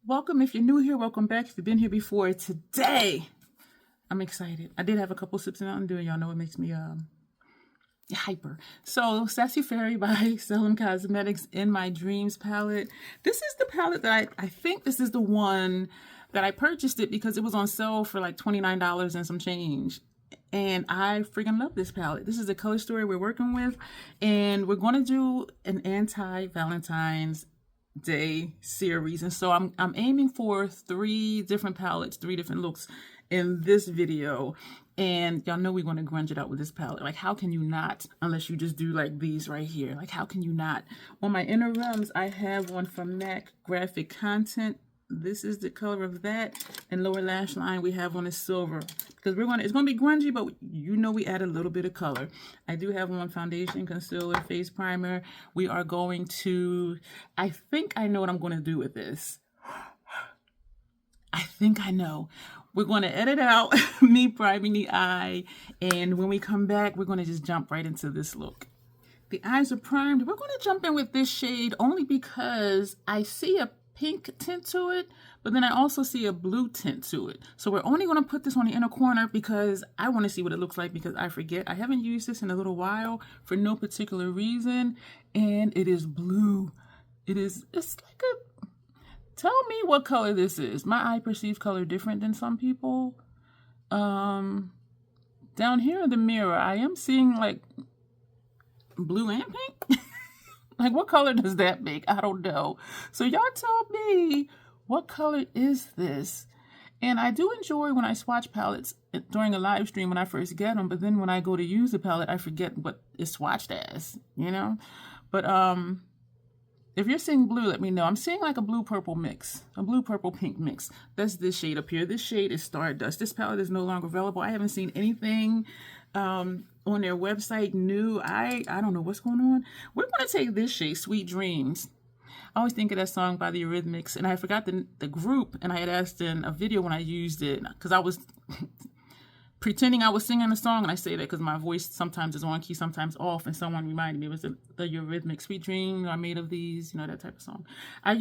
Welcome. If you're new here, welcome back. If you've been here before, today I'm excited. I did have a couple sips of Mountain Dew. Y'all know it makes me hyper. So Sassy Fairy by Salem Cosmetics in My Dreams palette. This is the palette that I think this is the one that I purchased it because it was on sale for like $29 and some change. And I freaking love this palette. This is the color story we're working with. And we're going to do an anti-Valentine's Day series. And so I'm aiming for 3 different palettes, 3 different looks in this video. And y'all know we want to grunge it out with this palette. Like, how can you not, unless you just do like these right here? Like, how can you not? On my inner rims, I have one from MAC Graphic Content. This is the color of that. And lower lash line we have on is silver. Because it's gonna be grungy, but you know we add a little bit of color. I do have one foundation, concealer, face primer. We are going to, I think I know what I'm gonna do with this. I think I know. We're going to edit out me priming the eye. And when we come back, we're going to just jump right into this look. The eyes are primed. We're going to jump in with this shade only because I see a pink tint to it, but then I also see a blue tint to it. So we're only going to put this on the inner corner because I want to see what it looks like because I forget. I haven't used this in a little while for no particular reason. And it is blue. It's like a... Tell me what color this is. My eye perceives color different than some people. Down here in the mirror, I am seeing like blue and pink. Like, what color does that make? I don't know. So y'all tell me, what color is this? And I do enjoy when I swatch palettes during a live stream when I first get them. But then when I go to use a palette, I forget what it's swatched as, you know? But, if you're seeing blue, let me know. I'm seeing like a blue-purple mix, a blue-purple-pink mix. That's this shade up here. This shade is Stardust. This palette is no longer available. I haven't seen anything on their website new. I don't know what's going on. We're going to take this shade, Sweet Dreams. I always think of that song by the Eurythmics, and I forgot the group, and I had asked in a video when I used it, because I was... pretending I was singing a song, and I say that because my voice sometimes is on key, sometimes off, and someone reminded me it was the Eurythmics Sweet Dreams are made of these, you know, that type of song. I'm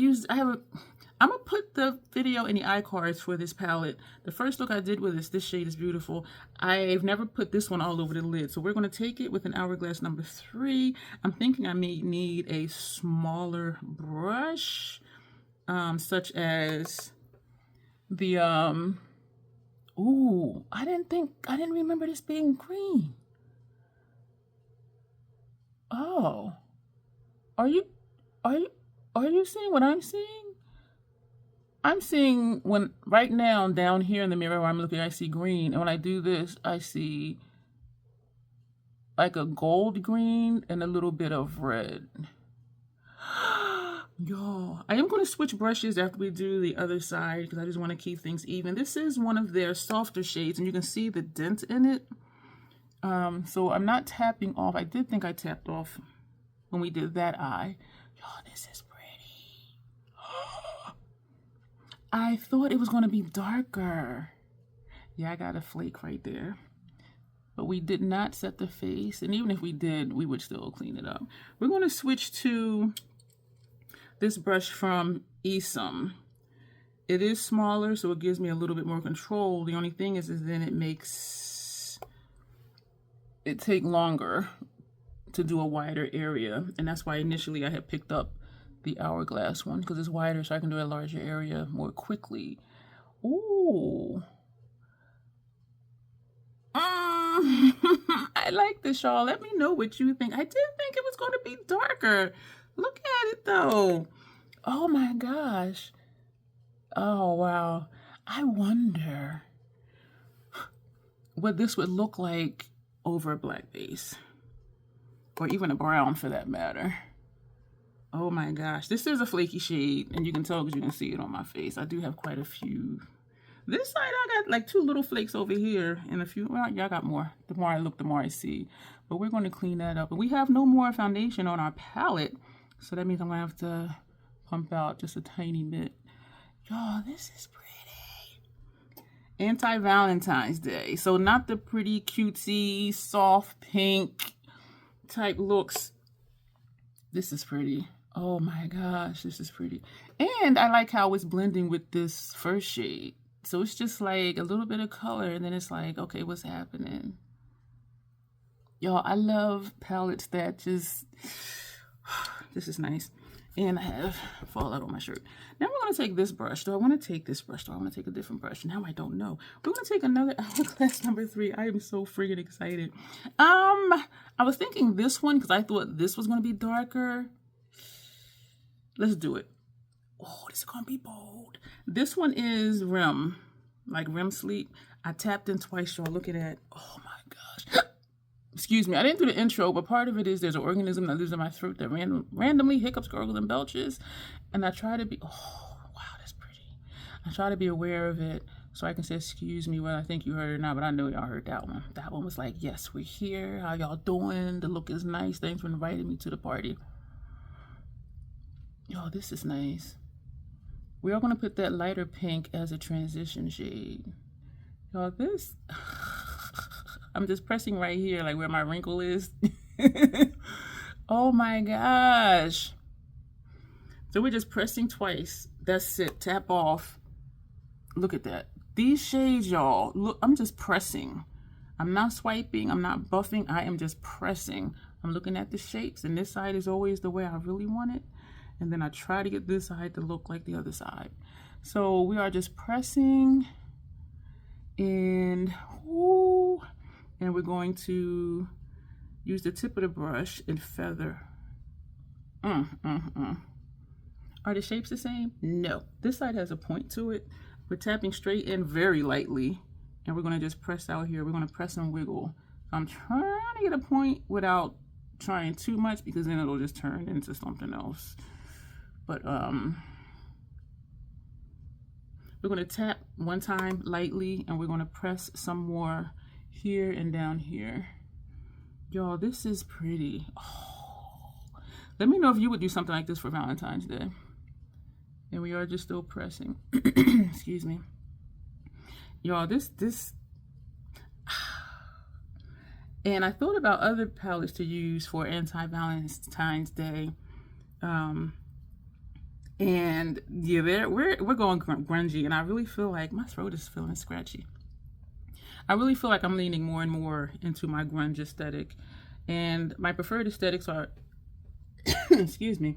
gonna put the video in the iCards for this palette. The first look I did with this shade is beautiful. I've never put this one all over the lid, so we're gonna take it with an Hourglass number 3. I'm thinking I may need a smaller brush, such as the ooh, I didn't remember this being green. Oh, are you seeing what I'm seeing? I'm seeing right now down here in the mirror where I'm looking, I see green. And when I do this, I see like a gold green and a little bit of red. Yo, I am going to switch brushes after we do the other side because I just want to keep things even. This is one of their softer shades, and you can see the dent in it. So I'm not tapping off. I did think I tapped off when we did that eye. Yo, this is pretty. I thought it was going to be darker. Yeah, I got a flake right there. But we did not set the face, and even if we did, we would still clean it up. We're going to switch to this brush from Esam. It is smaller, so it gives me a little bit more control. The only thing is then it makes it take longer to do a wider area. And that's why initially I had picked up the Hourglass one, because it's wider, so I can do a larger area more quickly. Ooh. I like this, y'all. Let me know what you think. I did think it was going to be darker. Look at it, though. Oh, my gosh. Oh, wow. I wonder what this would look like over a black base. Or even a brown, for that matter. Oh, my gosh. This is a flaky shade, and you can tell because you can see it on my face. I do have quite a few. This side, I got like 2 little flakes over here, and a few, well, y'all got more. The more I look, the more I see. But we're going to clean that up. And we have no more foundation on our palette. So that means I'm going to have to pump out just a tiny bit. Y'all, this is pretty. Anti-Valentine's Day. So not the pretty cutesy, soft pink type looks. This is pretty. Oh my gosh, this is pretty. And I like how it's blending with this first shade. So it's just like a little bit of color, and then it's like, okay, what's happening? Y'all, I love palettes that just, this is nice. And I have fallout on my shirt. Now we're going to take this brush. Do I want to take this brush? Do I want to take a different brush? Now I don't know. We're going to take another Hourglass number 3. I am so freaking excited. I was thinking this one because I thought this was going to be darker. Let's do it. Oh, this is going to be bold. This one is REM, like REM sleep. I tapped in twice, y'all. Look at that. Oh my gosh. Excuse me, I didn't do the intro, but part of it is there's an organism that lives in my throat that randomly hiccups, gurgles, and belches. And I try to be, oh, wow, that's pretty. I try to be aware of it so I can say, excuse me, whether I think you heard it or not, but I know y'all heard that one. That one was like, yes, we're here. How y'all doing? The look is nice. Thanks for inviting me to the party. Yo, this is nice. We are going to put that lighter pink as a transition shade. Y'all, this... I'm just pressing right here, like where my wrinkle is. Oh my gosh. So we're just pressing twice. That's it. Tap off. Look at that. These shades, y'all. Look, I'm just pressing. I'm not swiping. I'm not buffing. I am just pressing. I'm looking at the shapes, and this side is always the way I really want it. And then I try to get this side to look like the other side. So we are just pressing, and ooh. And we're going to use the tip of the brush and feather. Are the shapes the same? No. This side has a point to it. We're tapping straight in very lightly. And we're going to just press out here. We're going to press and wiggle. So I'm trying to get a point without trying too much, because then it'll just turn into something else. But we're going to tap one time lightly, and we're going to press some more here and down here. Y'all, this is pretty. Oh, let me know if you would do something like this for Valentine's Day. And we are just still pressing. Excuse me. Y'all, this and I thought about other palettes to use for anti-Valentine's Day. And yeah, we're going grungy, and I really feel like my throat is feeling scratchy. I really feel like I'm leaning more and more into my grunge aesthetic. And my preferred aesthetics are, excuse me,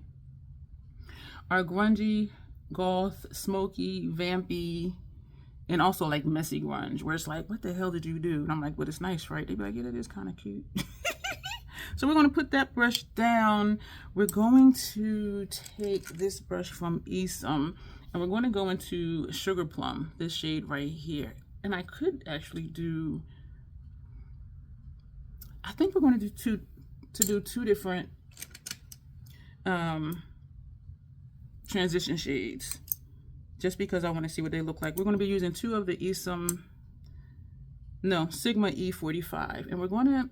are grungy, goth, smoky, vampy, and also like messy grunge, where it's like, what the hell did you do? And I'm like, but it's nice, right? They'd be like, yeah, it is kind of cute. So we're going to put that brush down. We're going to take this brush from Esom, and we're going to go into Sugar Plum, this shade right here. And I could actually do, I think we're going to do two different transition shades, just because I want to see what they look like. We're going to be using 2 of the Esom, no, Sigma E45, and we're going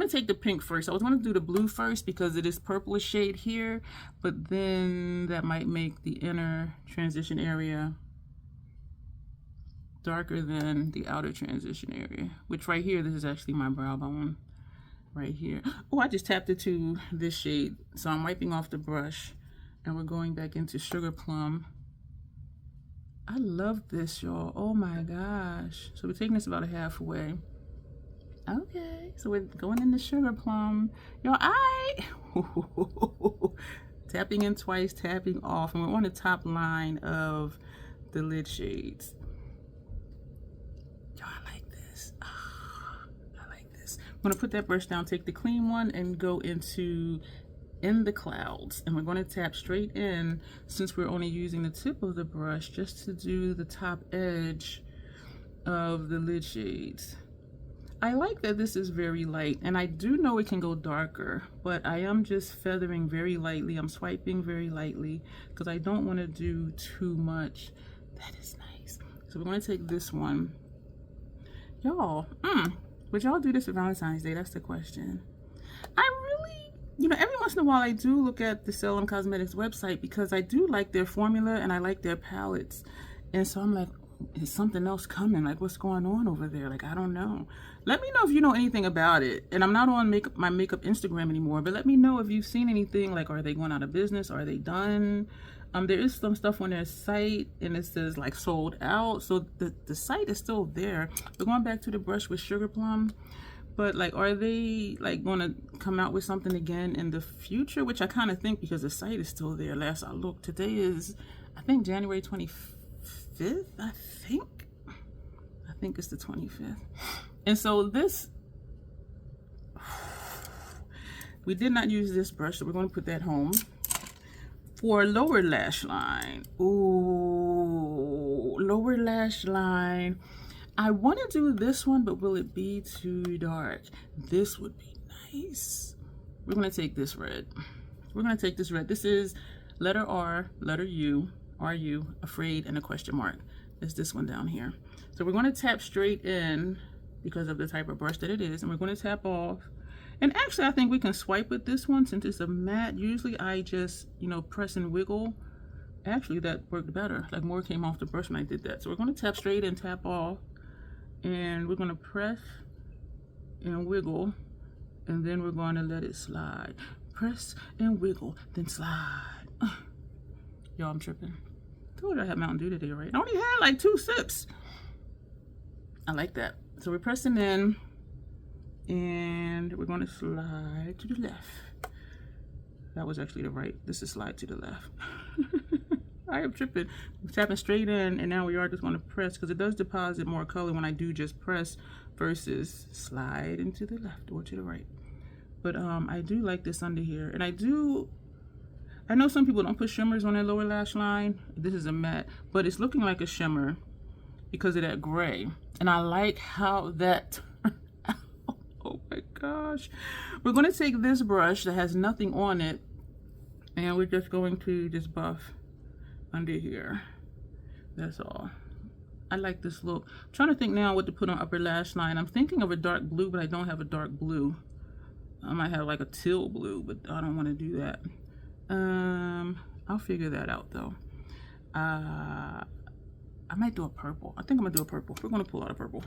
to take the pink first. I was going to do the blue first because it is purplish shade here, but then that might make the inner transition area darker than the outer transition area, which right here, this is actually my brow bone right here. Oh, I just tapped into this shade. So I'm wiping off the brush, and we're going back into Sugar Plum. I love this, y'all. Oh my gosh. So we're taking this about halfway. Okay, so we're going into Sugar Plum. Y'all, tapping in twice, tapping off, and we're on the top line of the lid shades. Y'all, I like this. I like this. I'm gonna put that brush down, take the clean one, and go into In the Clouds. And we're gonna tap straight in, since we're only using the tip of the brush, just to do the top edge of the lid shades. I like that this is very light, and I do know it can go darker, but I am just feathering very lightly. I'm swiping very lightly because I don't want to do too much. That is nice. So we're going to take this one. Y'all, would y'all do this for Valentine's Day? That's the question. I really, every once in a while I do look at the Salem Cosmetics website because I do like their formula and I like their palettes. And so I'm like, is something else coming? Like, what's going on over there? Like, I don't know. Let me know if you know anything about it. And I'm not on my makeup Instagram anymore, but let me know if you've seen anything. Like, are they going out of business? Are they done? There is some stuff on their site and it says like sold out. So the site is still there. We're going back to the brush with Sugar Plum. But like, are they like going to come out with something again in the future? Which I kind of think, because the site is still there. Last I looked, today is, I think, January 25th, I think it's the 25th. And so this, we did not use this brush, so we're going to put that home. For lower lash line, ooh, lower lash line. I want to do this one, but will it be too dark? This would be nice. We're going to take this red. We're going to take this red. This is letter R, letter U, RU, afraid, and a question mark. It's this one down here. So we're going to tap straight in because of the type of brush that it is. And we're going to tap off. And actually, I think we can swipe with this one since it's a matte. Usually I just, you know, press and wiggle. Actually, that worked better. Like, more came off the brush when I did that. So we're going to tap straight and tap off. And we're going to press and wiggle. And then we're going to let it slide. Press and wiggle, then slide. Y'all, I'm tripping. I told you I had Mountain Dew today, right? I only had like 2 sips. I like that. So we're pressing in. And we're going to slide to the left. That was actually the right. This is slide to the left. I am tripping. We're tapping straight in, and now we are just going to press, because it does deposit more color when I do just press versus slide into the left or to the right. But I do like this under here. And I know some people don't put shimmers on their lower lash line. This is a matte, but it's looking like a shimmer because of that gray. And I like how that... Oh my gosh. We're going to take this brush that has nothing on it, and we're just going to just buff under here. That's all. I like this look. I'm trying to think now what to put on upper lash line. I'm thinking of a dark blue, but I don't have a dark blue. I might have like a teal blue, but I don't want to do that. I'll figure that out though. I might do a purple. I think I'm gonna do a purple. We're gonna pull out a purple.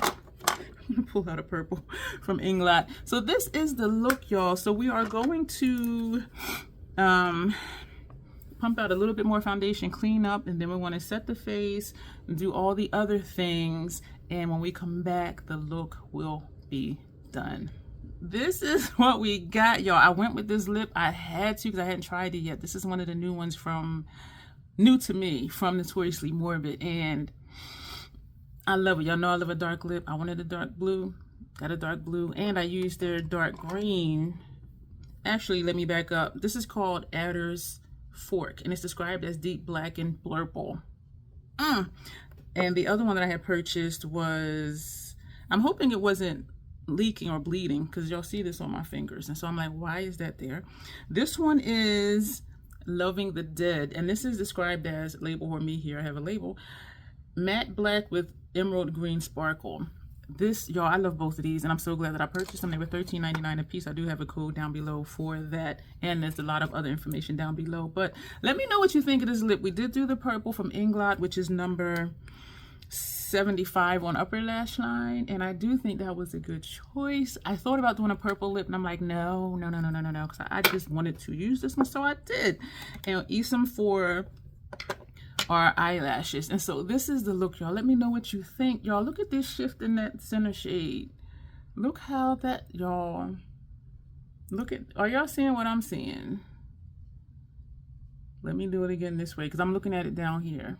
I'm gonna pull out a purple from England. So this is the look, y'all. So we are going to pump out a little bit more foundation, clean up, and then we want to set the face and do all the other things. And when we come back, the look will be done. This is what we got, y'all. I went with this lip. I had to because I hadn't tried it yet. This is one of the new ones new to me, from Notoriously Morbid, and I love it. Y'all know I love a dark lip. I wanted a dark blue, got a dark blue, and I used their dark green. Actually, let me back up. This is called Adder's Fork, and it's described as deep black and blurple. And the other one that I had purchased was, I'm hoping it wasn't leaking or bleeding, because y'all see this on my fingers, and so I'm like, why is that there? This one is Loving the Dead, and this is described as, label or me here, I have a label, matte black with emerald green sparkle. This, y'all, I love both of these, and I'm so glad that I purchased them. They were $13.99 a piece. I do have a code down below for that, and there's a lot of other information down below. But let me know what you think of this lip. We did do the purple from Inglot, which is number 75 on upper lash line, and I do think that was a good choice. I thought about doing a purple lip, and I'm like, no, because I just wanted to use this one, so I did. And use them for our eyelashes. And so this is the look, y'all. Let me know what you think, y'all. Look at this shift in that center shade. Look how that, y'all, look at, are y'all seeing what I'm seeing? Let me do it again this way, because I'm looking at it down here.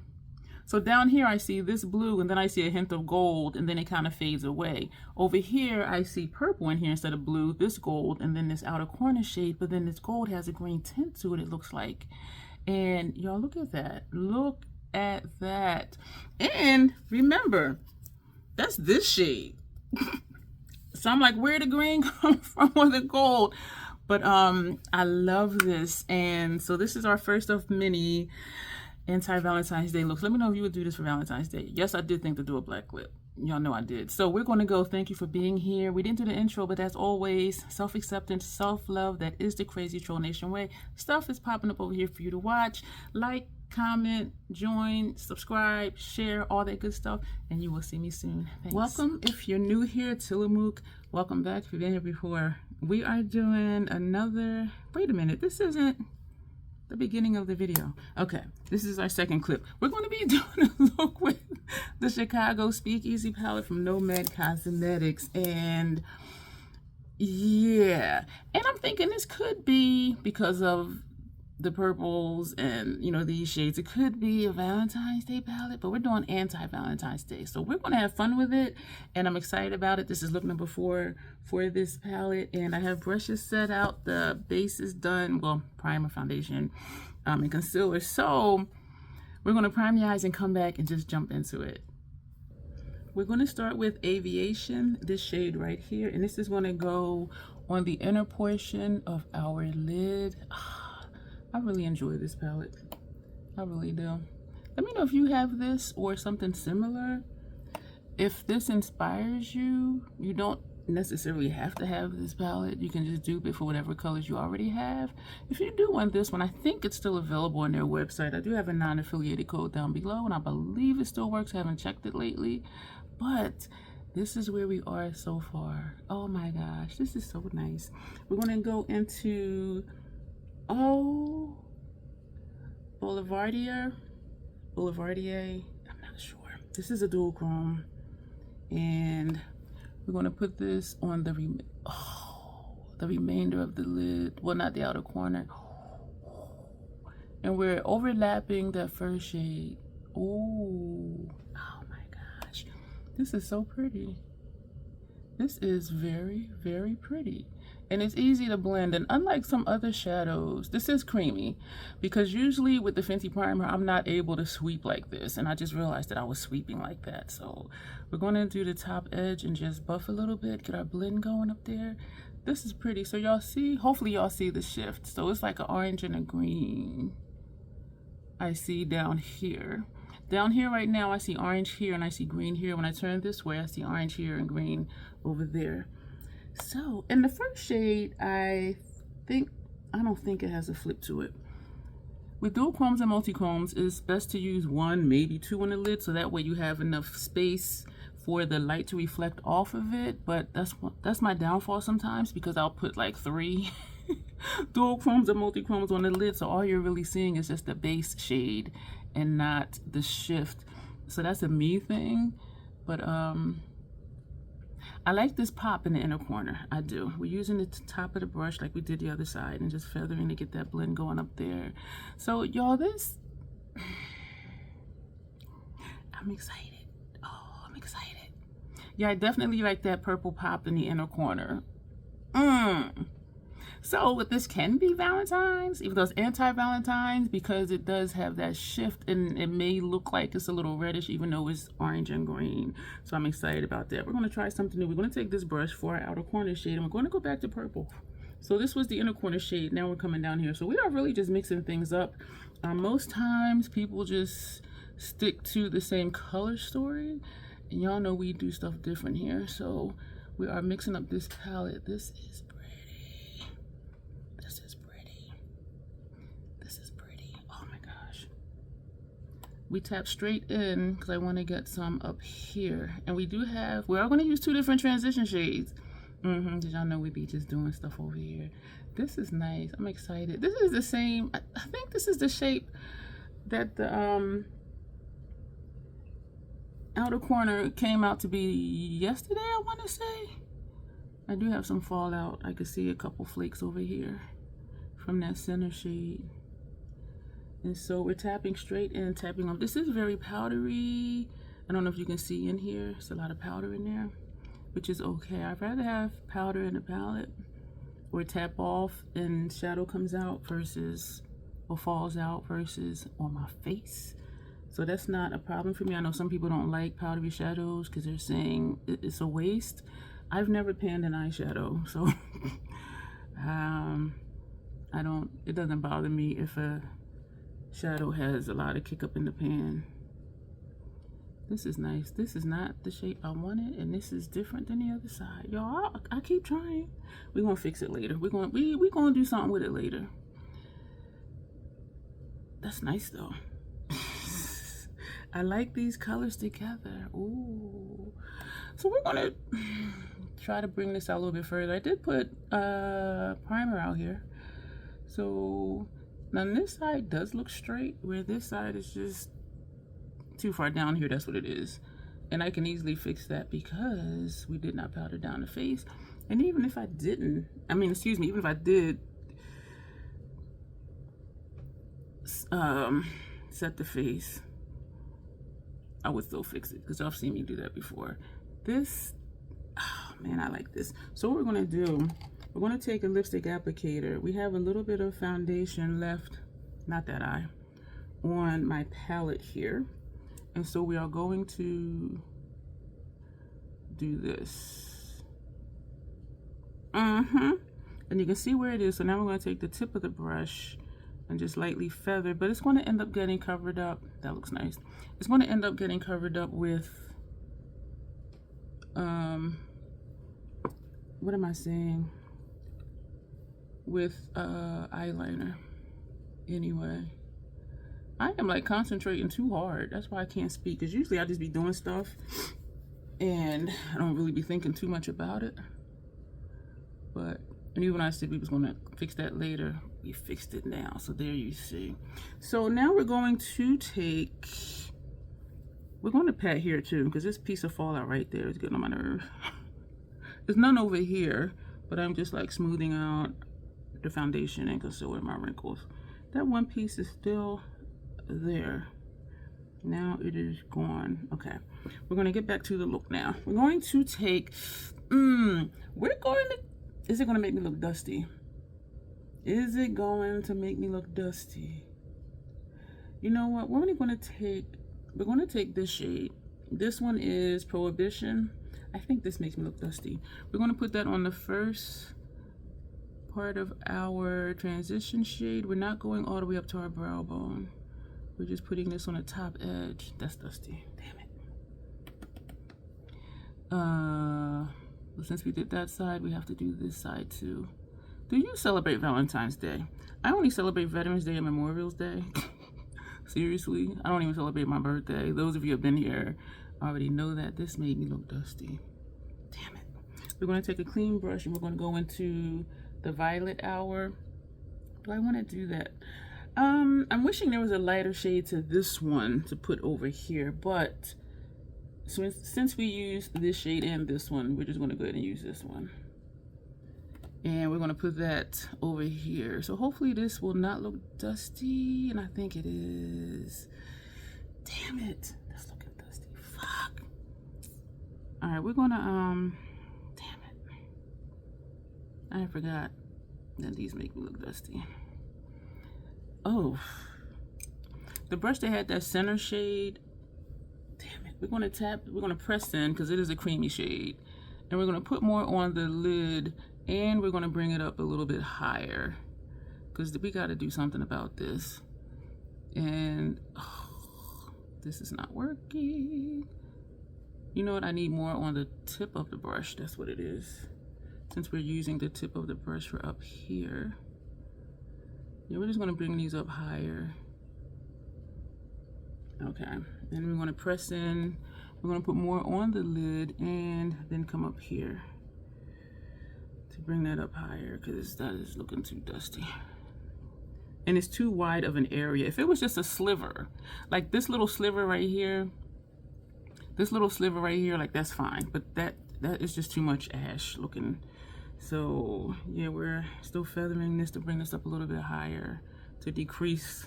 So down here I see this blue, and then I see a hint of gold, and then it kind of fades away. Over here I see purple in here instead of blue, this gold, and then this outer corner shade, but then this gold has a green tint to it, it looks like. And y'all, look at that. Look at that. And remember, that's this shade. So I'm like, where did the green come from or the gold? But I love this. And so this is our first of many anti-Valentine's Day looks. Let me know if you would do this for Valentine's Day. Yes, I did think to do a black lip. Y'all know I did. So we're going to go. Thank you for being here. We didn't do the intro, but as always, self-acceptance, self-love. That is the Crazy Troll Nation way. Stuff is popping up over here for you to watch. Like, comment, join, subscribe, share, all that good stuff, and you will see me soon. Thanks. Welcome if you're new here, Tillamook. Welcome back if you've been here before. We are doing another, wait a minute, this isn't the beginning of the video. Okay, this is our second clip. We're going to be doing a look with the Chicago Speakeasy palette from Nomad Cosmetics, and yeah, and I'm thinking this could be, because of the purples and, you know, these shades, it could be a Valentine's Day palette, but we're doing anti-Valentine's Day, so we're going to have fun with it, and I'm excited about it. This is look number 4 for this palette, and I have brushes set out. The base is done, well, primer, foundation, and concealer. So we're going to prime the eyes and come back and just jump into it. We're going to start with Aviation, this shade right here, and this is going to go on the inner portion of our lid. I really enjoy this palette. I really do. Let me know if you have this or something similar. If this inspires you, you don't necessarily have to have this palette. You can just dupe it for whatever colors you already have. If you do want this one, I think it's still available on their website. I do have a non-affiliated code down below, and I believe it still works. I haven't checked it lately, but this is where we are so far. Oh my gosh, this is so nice. We're going to go into Boulevardier, I'm not sure. This is a dual chrome, and we're going to put this on the remainder of the lid. Well, not the outer corner. And we're overlapping that first shade. Oh my gosh. This is so pretty. This is very, very pretty. And it's easy to blend, and unlike some other shadows, this is creamy, because usually with the Fenty primer I'm not able to sweep like this, and I just realized that I was sweeping like that. So we're going to do the top edge and just buff a little bit, get our blend going up there. This is pretty. So y'all see, hopefully y'all see the shift. So it's like an orange and a green I see down here. Down here right now I see orange here and I see green here. When I turn this way I see orange here and green over there. So in the first shade, I don't think it has a flip to it. With dual chromes and multi-chromes, it's best to use 1, maybe 2 on the lid, so that way you have enough space for the light to reflect off of it. But that's my downfall sometimes, because I'll put like 3 dual chromes and multi-chromes on the lid, so all you're really seeing is just the base shade and not the shift. So that's a me thing. But I like this pop in the inner corner. I do. We're using the top of the brush like we did the other side, and just feathering to get that blend going up there. So y'all, this, I'm excited. Oh, I'm excited. Yeah, I definitely like that purple pop in the inner corner. So this can be Valentine's, even though it's anti-Valentine's, because it does have that shift, and it may look like it's a little reddish even though it's orange and green. So I'm excited about that. We're going to try something new. We're going to take this brush for our outer corner shade, and we're going to go back to purple. So this was the inner corner shade. Now we're coming down here. So we are really just mixing things up. Most times people just stick to the same color story, and y'all know we do stuff different here. So we are mixing up this palette. This is we tap straight in because I want to get some up here, and we are going to use 2 different transition shades. Because y'all know we be just doing stuff over here. This is nice. I'm excited. This is the same, I think this is the shape that the outer corner came out to be yesterday, I want to say. I do have some fallout. I can see a couple flakes over here from that center shade. And so we're tapping straight in, tapping on. This is very powdery. I don't know if you can see in here. It's a lot of powder in there, which is okay. I'd rather have powder in the palette, or tap off and shadow comes out versus, or falls out, versus on my face. So that's not a problem for me. I know some people don't like powdery shadows because they're saying it's a waste. I've never panned an eyeshadow, so it doesn't bother me if a shadow has a lot of kick up in the pan. This is nice. This is not the shape I wanted, and this is different than the other side. Y'all, I keep trying. We're gonna fix it later. We're gonna do something with it later. That's nice though. I like these colors together. Ooh. So we're gonna try to bring this out a little bit further. I did put primer out here. So now this side does look straight, where this side is just too far down here. That's what it is. And I can easily fix that because we did not powder down the face. And even if I didn't, I mean, excuse me, even if I did set the face, I would still fix it because y'all seen me do that before. This, oh man, I like this. So what we're gonna do, we're gonna take a lipstick applicator. We have a little bit of foundation left, not that eye, on my palette here. And so we are going to do this. And you can see where it is. So now we're going to take the tip of the brush and just lightly feather, but it's going to end up getting covered up. That looks nice. It's going to end up getting covered up with, what am I saying? With eyeliner. Anyway, I am like concentrating too hard. That's why I can't speak, because usually I just be doing stuff and I don't really be thinking too much about it. But, and even when I said we was gonna fix that later, we fixed it now. So there you see. So now we're going to take, we're going to pat here too, because this piece of fallout right there is getting on my nerve. There's none over here, but I'm just like smoothing out the foundation and concealing my wrinkles. That one piece is still there. Now it is gone. Okay, we're going to get back to the look now. We're going to take, we're going to, is it going to make me look dusty? Is it going to make me look dusty? You know what? We're only going to take, we're going to take this shade. This one is Prohibition. I think this makes me look dusty. We're going to put that on the first part of our transition shade. We're not going all the way up to our brow bone. We're just putting this on the top edge. That's dusty. Damn it. But since we did that side, we have to do this side too. Do you celebrate Valentine's Day? I only celebrate Veterans Day and Memorial Day. Seriously, I don't even celebrate my birthday. Those of you who have been here already know that. This made me look dusty. Damn it. We're going to take a clean brush and we're going to go into the Violet Hour. Do I want to do that? I'm wishing there was a lighter shade to this one to put over here, but so since we use this shade and this one, we're just going to go ahead and use this one. And we're going to put that over here. So hopefully this will not look dusty, and I think it is. Damn it. That's looking dusty. Fuck. All right, we're going to, damn it. I forgot that these make me look dusty. Oh, the brush that had that center shade, damn it, we're going to tap, we're going to press in because it is a creamy shade, and we're going to put more on the lid, and we're going to bring it up a little bit higher because we got to do something about this. And oh, this is not working. You know what, I need more on the tip of the brush. That's what it is, since we're using the tip of the brush for up here. Yeah, we're just going to bring these up higher. Okay, and we're going to press in. We're going to put more on the lid and then come up here to bring that up higher because that is looking too dusty. And it's too wide of an area. If it was just a sliver, like this little sliver right here, like that's fine. But that is just too much ash looking. So yeah, we're still feathering this to bring this up a little bit higher to decrease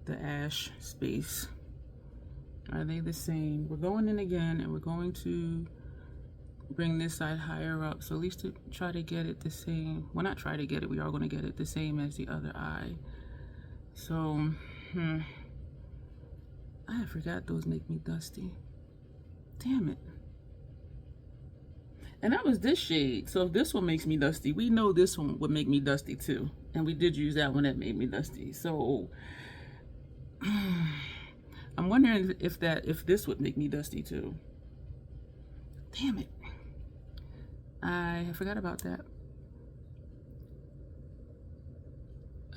the ash space. Are they the same? We're going in again and we're going to bring this side higher up. So at least to try to get it the same. Well, not try to get it, we are going to get it the same as the other eye. So, I forgot those make me dusty. Damn it. And that was this shade. So if this one makes me dusty, we know this one would make me dusty too. And we did use that one that made me dusty. So I'm wondering if this would make me dusty too. Damn it. I forgot about that.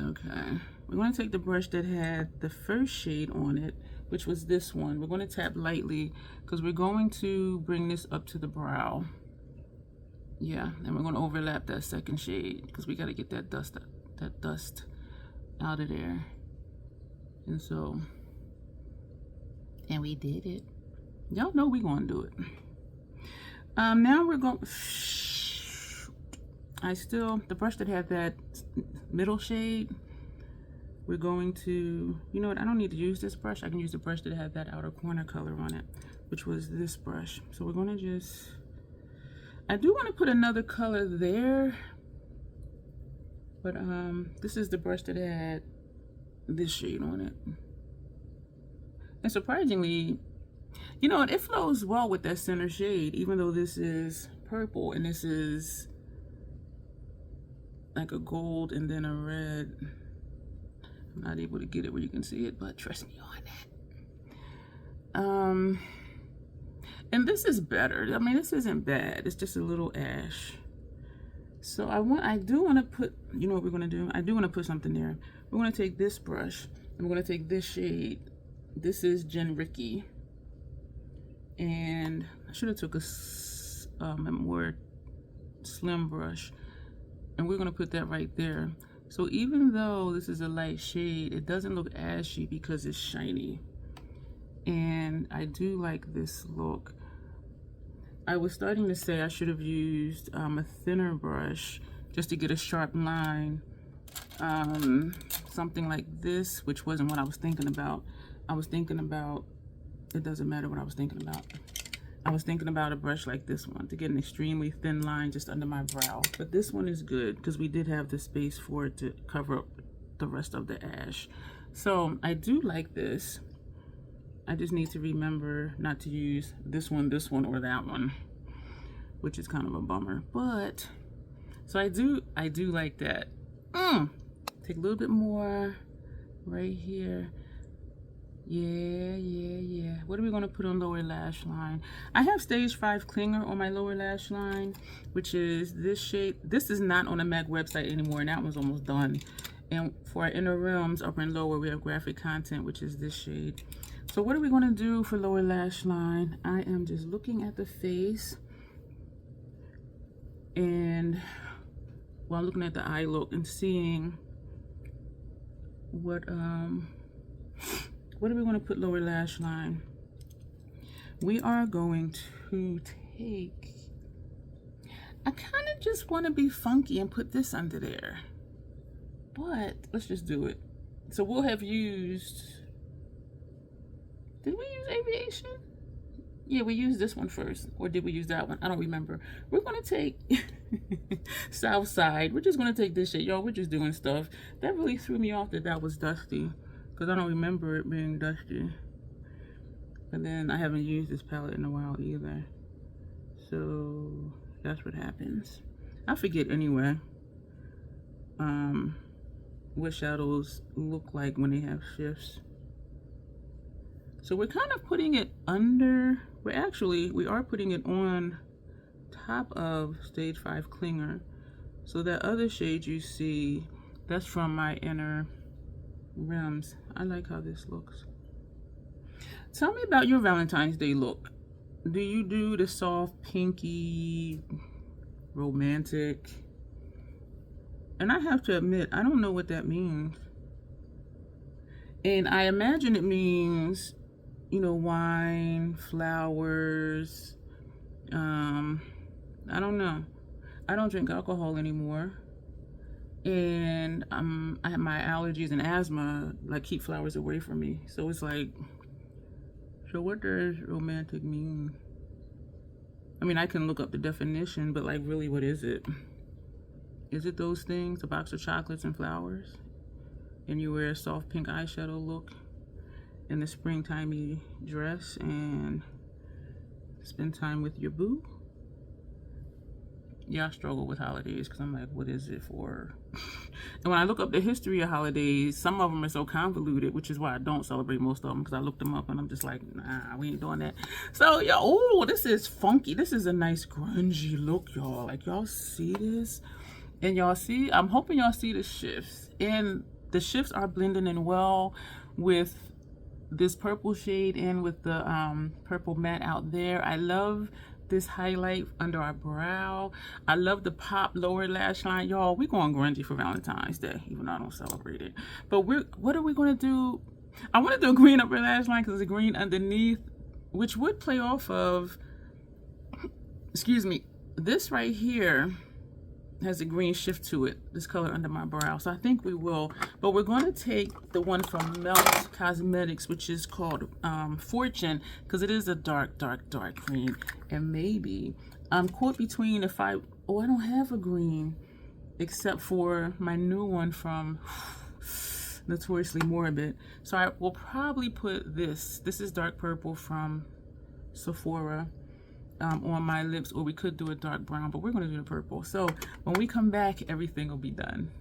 Okay, we're going to take the brush that had the first shade on it, which was this one. We're going to tap lightly because we're going to bring this up to the brow. Yeah, and we're going to overlap that second shade because we got to get that dust out of there. And so, and we did it. Y'all know we're going to do it. Now we're going, the brush that had that middle shade, we're going to, you know what, I don't need to use this brush. I can use the brush that had that outer corner color on it, which was this brush. So we're going to just, I do want to put another color there, but this is the brush that had this shade on it. And surprisingly, you know, it flows well with that center shade, even though this is purple and this is like a gold and then a red. I'm not able to get it where you can see it, but trust me on that. And this is better. I mean, this isn't bad. It's just a little ash. So I do want to put, you know what we're going to do? I do want to put something there. We're going to take this brush and we're going to take this shade. This is Jen Ricky. And I should have took a more slim brush. And we're going to put that right there. So even though this is a light shade, it doesn't look ashy because it's shiny. And I do like this look. I was starting to say I should have used a thinner brush just to get a sharp line. Something like this, which wasn't what I was thinking about. I was thinking about, it doesn't matter what I was thinking about. I was thinking about a brush like this one to get an extremely thin line just under my brow. But this one is good because we did have the space for it to cover up the rest of the ash. So I do like this. I just need to remember not to use this one, or that one, which is kind of a bummer. But, so I do like that. Take a little bit more right here. Yeah. What are we going to put on lower lash line? I have stage 5 clinger on my lower lash line, which is this shade. This is not on the MAC website anymore, and that one's almost done. And for our inner rims, upper and lower, we have graphic content, which is this shade. So what are we going to do for lower lash line? I am just looking at the face, and while looking at the eye look and seeing what are we going to put lower lash line? We are going to take, I kind of just want to be funky and put this under there, but let's just do it. So we'll have used, did we use aviation? Yeah, we used this one first, or did we use that one? I don't remember. We're going to take South Side. We're just going to take this shit. Y'all, we're just doing stuff. That really threw me off that was dusty, because I don't remember it being dusty. And then I haven't used this palette in a while either. So that's what happens. I forget anyway what shadows look like when they have shifts. So we're kind of putting it under, we are putting it on top of stage 5 clinger. So that other shade you see, that's from my inner rims. I like how this looks. Tell me about your Valentine's Day look. Do you do the soft, pinky, romantic? And I have to admit, I don't know what that means. And I imagine it means, you know, wine, flowers. I don't know. I don't drink alcohol anymore. And I have my allergies and asthma, like, keep flowers away from me. So it's like, so what does romantic mean? I mean, I can look up the definition, but like, really, what is it? Is it those things, a box of chocolates and flowers? And you wear a soft pink eyeshadow look in the springtimey dress and spend time with your boo? Yeah, I struggle with holidays because I'm like, what is it for? And when I look up the history of holidays, some of them are so convoluted, which is why I don't celebrate most of them, because I looked them up and I'm just like, nah, we ain't doing that. So, yeah, oh, this is funky. This is a nice grungy look, y'all. Like, y'all see this? And y'all see, I'm hoping y'all see the shifts. And the shifts are blending in well with this purple shade and with the purple matte out there. I love this highlight under our brow. I love the pop lower lash line. Y'all, we're going grungy for Valentine's Day, even though I don't celebrate it. But what are we going to do? I want to do a green upper lash line because it's a green underneath, which would play off of, excuse me, this right here has a green shift to it, this color under my brow. So I think we will, but we're going to take the one from Melt Cosmetics, which is called Fortune, because it is a dark green. And maybe I'm caught between I don't have a green except for my new one from Notoriously Morbid. So I will probably put this is dark purple from Sephora, on my lips, or we could do a dark brown, but we're going to do the purple. So when we come back, everything will be done.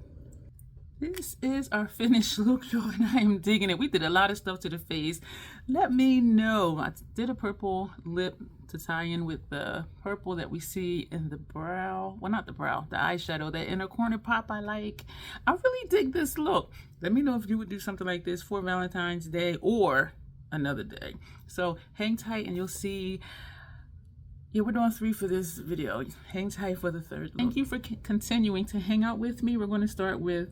This is our finished look, y'all, and I am digging it. We did a lot of stuff to the face. Let me know. I did a purple lip to tie in with the purple that we see in the brow. Well, not the brow, the eyeshadow, that inner corner pop I like. I really dig this look. Let me know if you would do something like this for Valentine's Day or another day. So hang tight and you'll see. Yeah, we're doing 3 for this video. Hang tight for the 3rd look. Thank you for continuing to hang out with me. We're going to start with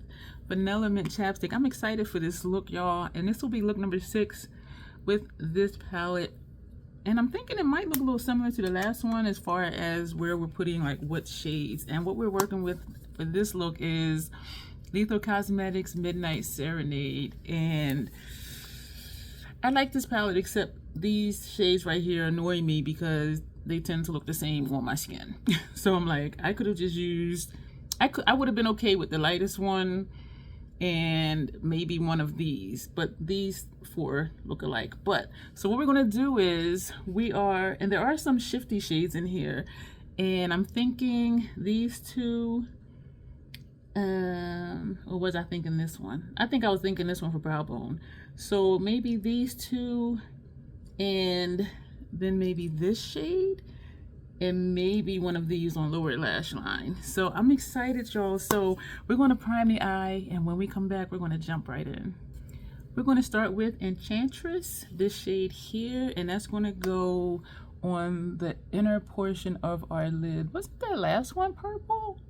Vanilla Mint Chapstick. I'm excited for this look, y'all. And this will be look number 6 with this palette. And I'm thinking it might look a little similar to the last one as far as where we're putting like what shades. And what we're working with for this look is Lethal Cosmetics Midnight Serenade. And I like this palette, except these shades right here annoy me because they tend to look the same on my skin. So I'm like, I could have just used, I would have been okay with the lightest one and maybe one of these, but these 4 look alike. But so what we're gonna do is and there are some shifty shades in here, and I'm thinking these 2, or was I thinking this one? I think I was thinking this one for brow bone. So maybe these 2, and then maybe this shade, and maybe one of these on lower lash line. So I'm excited, y'all. So we're going to prime the eye, and when we come back, we're going to jump right in. We're going to start with Enchantress, this shade here, and that's going to go on the inner portion of our lid. Wasn't that last one purple?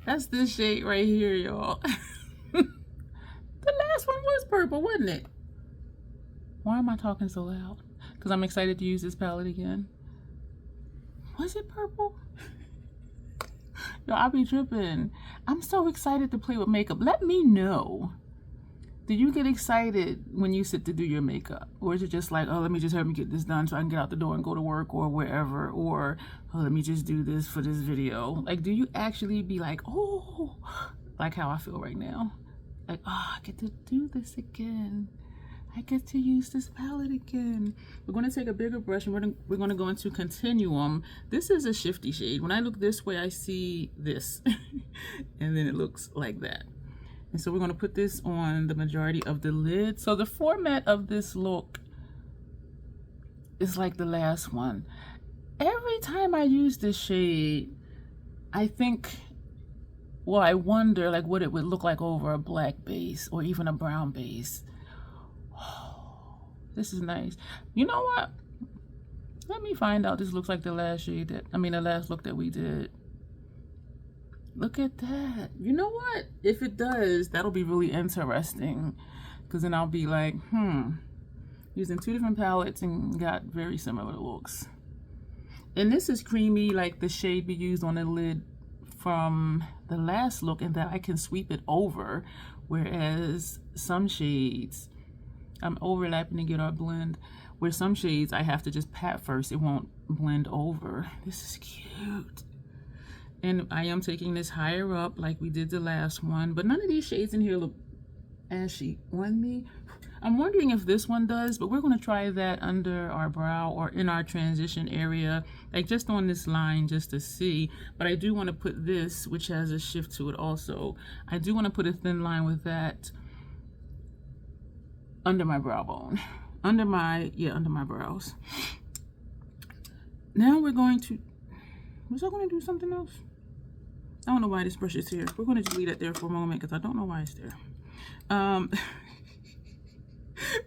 That's this shade right here, y'all. The last one was purple, wasn't it? Why am I talking so loud? Because I'm excited to use this palette again. Was it purple? Yo, I be tripping. I'm so excited to play with makeup. Let me know. Do you get excited when you sit to do your makeup? Or is it just like, oh, let me just help me get this done so I can get out the door and go to work or wherever? Or, oh, let me just do this for this video. Like, do you actually be like, oh, like how I feel right now? Like, oh, I get to do this again. I get to use this palette again. We're going to take a bigger brush and we're going to go into Continuum. This is a shifty shade. When I look this way, I see this. And then it looks like that. And so we're going to put this on the majority of the lid. So the format of this look is like the last one. Every time I use this shade, I think, well, I wonder like what it would look like over a black base or even a brown base. This is nice. You know what? Let me find out. This looks like the last shade the last look that we did. Look at that. You know what? If it does, that'll be really interesting. Because then I'll be like, using 2 different palettes and got very similar looks. And this is creamy, like the shade we used on the lid from the last look, and that I can sweep it over. Whereas some shades, I'm overlapping to get our blend, where some shades I have to just pat first, it won't blend over. This is cute. And I am taking this higher up like we did the last one, but none of these shades in here look ashy on me. I'm wondering if this one does, but we're going to try that under our brow or in our transition area, like just on this line just to see. But I do want to put this, which has a shift to it also. I do want to put a thin line with that under my brow bone, under my brows. Now we're going to, was I going to do something else? I don't know why this brush is here. We're going to just leave it there for a moment because I don't know why it's there. Um,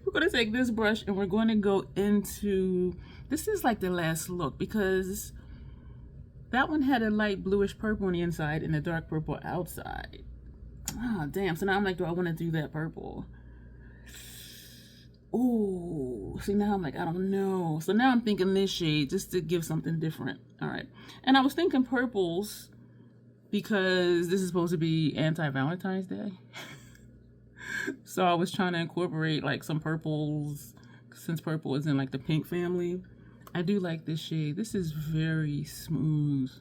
we're going to take this brush and we're going to go into, this is like the last look because that one had a light bluish purple on the inside and a dark purple outside. Oh, damn. So now I'm like, do I want to do that purple? Oh, see, now I'm like, I don't know. So now I'm thinking this shade just to give something different. All right. And I was thinking purples because this is supposed to be Anti-Valentine's Day. So I was trying to incorporate like some purples since purple is in like the pink family. I do like this shade. This is very smooth.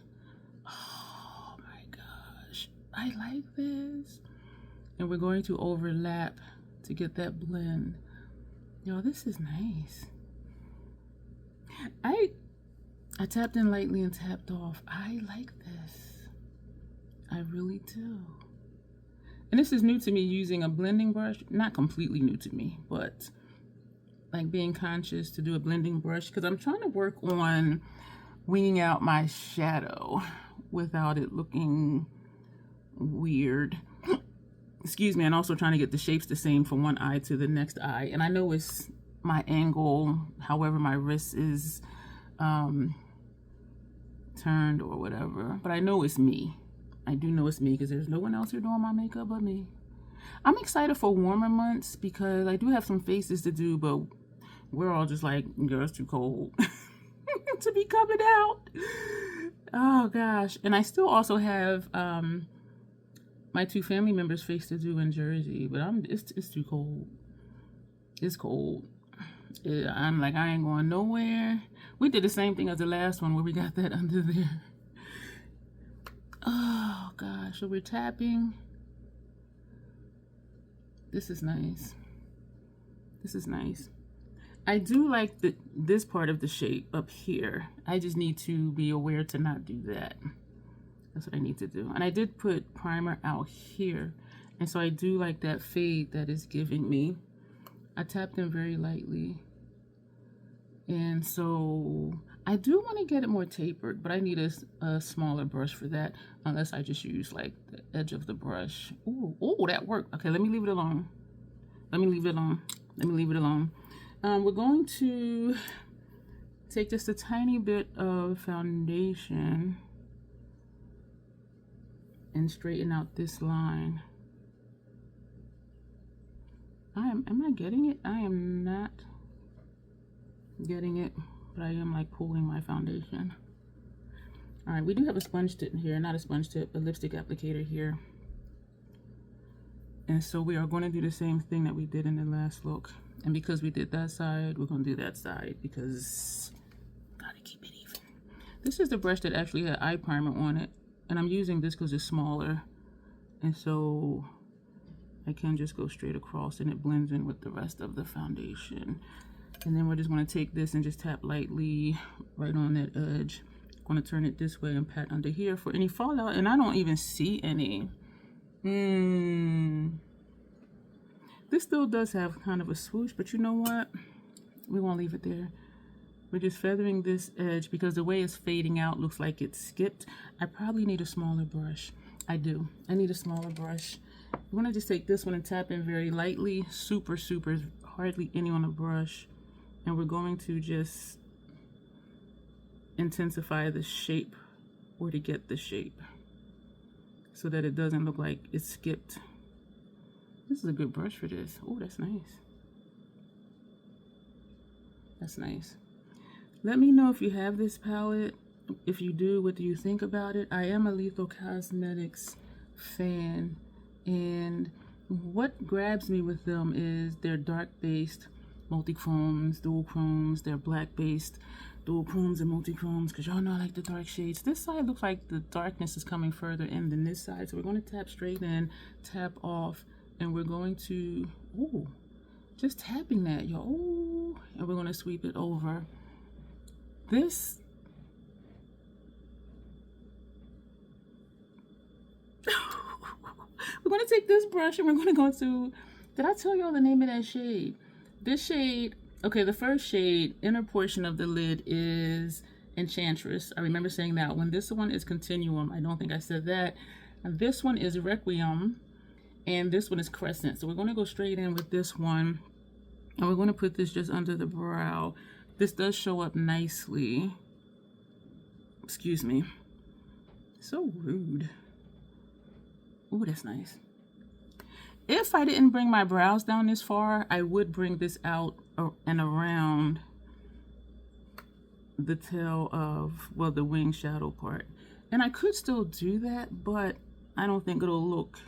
Oh my gosh. I like this. And we're going to overlap to get that blend. Yo, this is nice. I tapped in lightly and tapped off. I like this. I really do. And this is new to me using a blending brush. Not completely new to me, but like being conscious to do a blending brush because I'm trying to work on winging out my shadow without it looking weird. Excuse me, and also trying to get the shapes the same from one eye to the next eye. And I know it's my angle, however my wrist is turned or whatever, but I know it's me. I do know it's me because there's no one else here doing my makeup but me. I'm excited for warmer months because I do have some faces to do, but we're all just like, girl, it's too cold to be coming out. Oh gosh. And I still also have my 2 family members' face to do in Jersey, but it's too cold. It's cold. I'm like, I ain't going nowhere. We did the same thing as the last one where we got that under there. Oh gosh, so we're tapping. This is nice. This is nice. I do like this part of the shape up here. I just need to be aware to not do that. That's what I need to do. And I did put primer out here. And so I do like that fade that is giving me. I tapped in very lightly. And so I do want to get it more tapered, but I need a smaller brush for that, unless I just use like the edge of the brush. Ooh, that worked. Okay, let me leave it alone. Let me leave it alone. Let me leave it alone. We're going to take just a tiny bit of foundation and straighten out this line. Am I getting it? I am not getting it, but I am like pulling my foundation. All right, we do have a sponge tip here, not a sponge tip, a lipstick applicator here. And so we are going to do the same thing that we did in the last look. And because we did that side, we're going to do that side because gotta keep it even. This is the brush that actually had eye primer on it. And I'm using this because it's smaller. And so I can just go straight across and it blends in with the rest of the foundation. And then we're just going to take this and just tap lightly right on that edge. I'm going to turn it this way and pat under here for any fallout. And I don't even see any. This still does have kind of a swoosh, but you know what? We won't leave it there. We're just feathering this edge because the way it's fading out looks like it's skipped. I probably need a smaller brush. I do. I need a smaller brush. I'm going to just take this one and tap in very lightly. Super, hardly any on the brush. And we're going to just intensify the shape or to get the shape so that it doesn't look like it's skipped. This is a good brush for this. Oh, that's nice. That's nice. Let me know if you have this palette. If you do, what do you think about it? I am a Lethal Cosmetics fan, and what grabs me with them is their dark-based multi-chromes, dual chromes, their black-based dual chromes and multi-chromes, because y'all know I like the dark shades. This side looks like the darkness is coming further in than this side, so we're going to tap straight in, tap off, and we're going to, just tapping that, y'all, and we're going to sweep it over. This, we're going to take this brush and we're going to go to, did I tell y'all the name of that shade? This shade, okay, the first shade, inner portion of the lid is Enchantress. I remember saying that one. This one is Continuum. I don't think I said that. And this one is Requiem. And this one is crescent. So we're going to go straight in with this one. And we're going to put this just under the brow. This does show up nicely. Excuse me. So rude. Ooh, that's nice. If I didn't bring my brows down this far, I would bring this out and around the tail of, well, the wing shadow part. And I could still do that, but I don't think it'll look,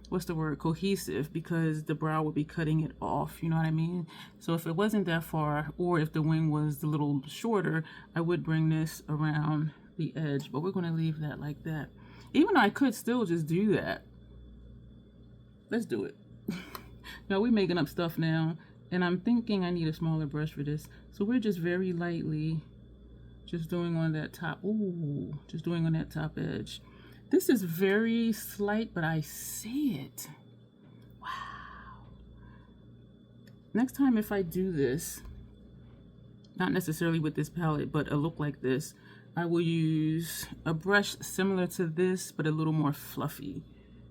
what's the word, cohesive, because the brow would be cutting it off, you know what I mean? So if it wasn't that far, or if the wing was a little shorter, I would bring this around the edge, but we're going to leave that like that. Even though I could still just do that. Let's do it. Now we're making up stuff now, and I'm thinking I need a smaller brush for this. So we're just very lightly just doing on that top. Ooh, just doing on that top edge. This is very slight, but I see it. Wow. Next time if I do this, not necessarily with this palette, but a look like this, I will use a brush similar to this, but a little more fluffy.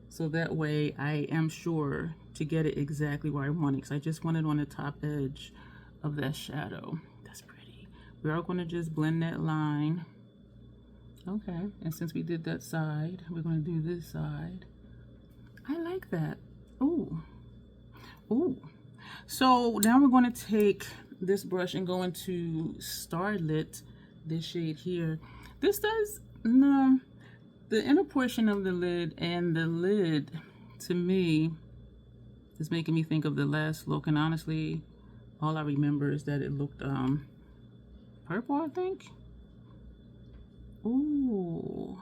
So that way I am sure to get it exactly where I want it, because I just want it on the top edge of that shadow. That's pretty. We are going to just blend that line. Okay, and since we did that side, we're going to do this side. I like that. Ooh. Ooh. So now we're going to take this brush and go into Starlit, this shade here. This does, no, the inner portion of the lid and the lid, to me, is making me think of the last look. And honestly, all I remember is that it looked purple, I think. Ooh,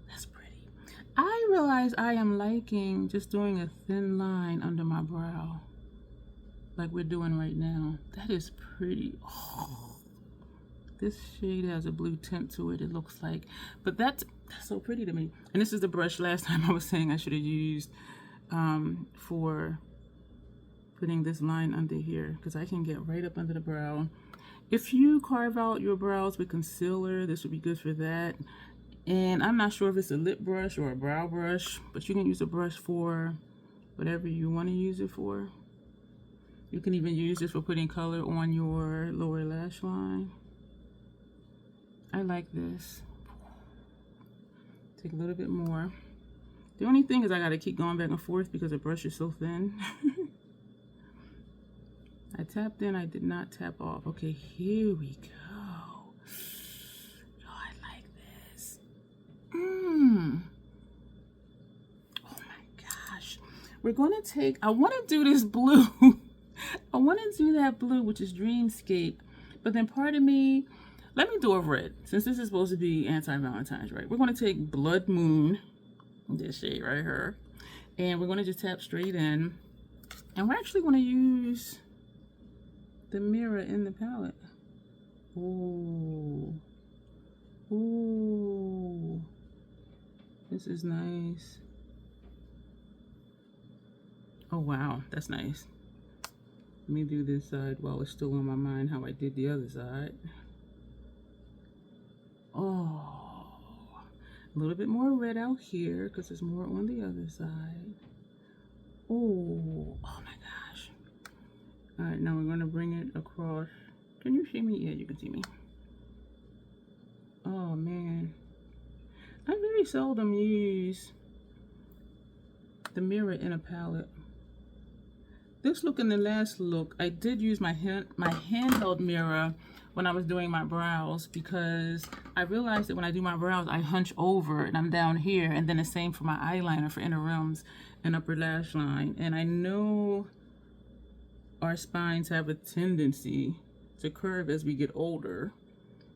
that's pretty. I realize I am liking just doing a thin line under my brow, like we're doing right now. That is pretty. Oh, this shade has a blue tint to it, it looks like. But that's so pretty to me. And this is the brush last time I was saying I should have used for putting this line under here, because I can get right up under the brow. If you carve out your brows with concealer, this would be good for that. And I'm not sure if it's a lip brush or a brow brush, but you can use a brush for whatever you want to use it for. You can even use this for putting color on your lower lash line. I like this. Take a little bit more. The only thing is I got to keep going back and forth because the brush is so thin. I tapped in, I did not tap off. Okay, here we go. Oh, I like this. Oh my gosh. We're going to take, I want to do this blue. I want to do that blue, which is Dreamscape. But then part of me, let me do a red. Since this is supposed to be Anti-Valentines, right? We're going to take Blood Moon, this shade right here. And we're going to just tap straight in. And we're actually going to use the mirror in the palette. Ooh. Ooh. This is nice. Oh wow, that's nice. Let me do this side while it's still on my mind how I did the other side. Oh. A little bit more red out here because there's more on the other side. Oh. Oh my gosh. All right, now we're going to bring it across. Can you see me? Yeah, you can see me. Oh, man. I very seldom use the mirror in a palette. This look and the last look, I did use my handheld mirror when I was doing my brows, because I realized that when I do my brows, I hunch over and I'm down here, and then the same for my eyeliner for inner rims and upper lash line. And I know our spines have a tendency to curve as we get older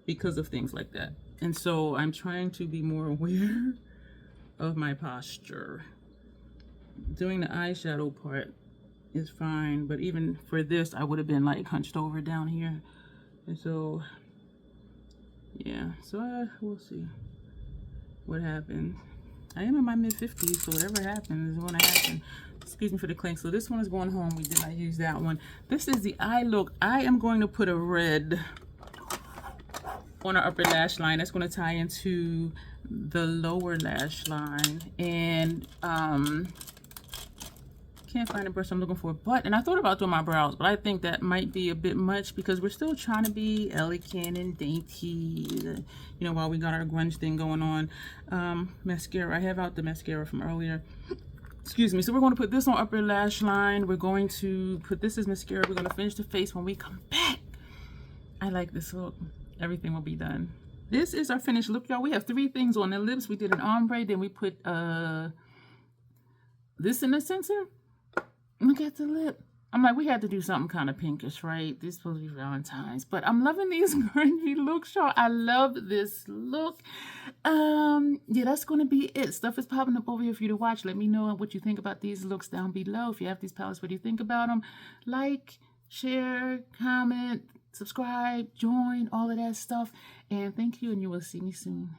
because of things like that. And so I'm trying to be more aware of my posture. Doing the eyeshadow part is fine, but even for this, I would have been like hunched over down here. And so, yeah, so we'll see what happens. I am in my mid-50s, so whatever happens is going to happen. Excuse me for the clink. So this one is going home. We did not use that one. This is the eye look. I am going to put a red on our upper lash line. That's going to tie into the lower lash line. And can't find the brush I'm looking for. But, and I thought about doing my brows, but I think that might be a bit much because we're still trying to be elegant and dainty, you know, while we got our grunge thing going on. Mascara, I have out the mascara from earlier. Excuse me. So we're going to put this on upper lash line. We're going to put this as mascara. We're going to finish the face when we come back. I like this look. Everything will be done. This is our finished look, y'all. We have 3 things on the lips. We did an ombre, then we put this in the center. Look at the lip. I'm like, we had to do something kind of pinkish, right? This is supposed to be Valentine's, but I'm loving these grungy looks, y'all. I love this look. Yeah, that's going to be it. Stuff is popping up over here for you to watch. Let me know what you think about these looks down below. If you have these palettes, what do you think about them? Like, share, comment, subscribe, join, all of that stuff. And thank you, and you will see me soon.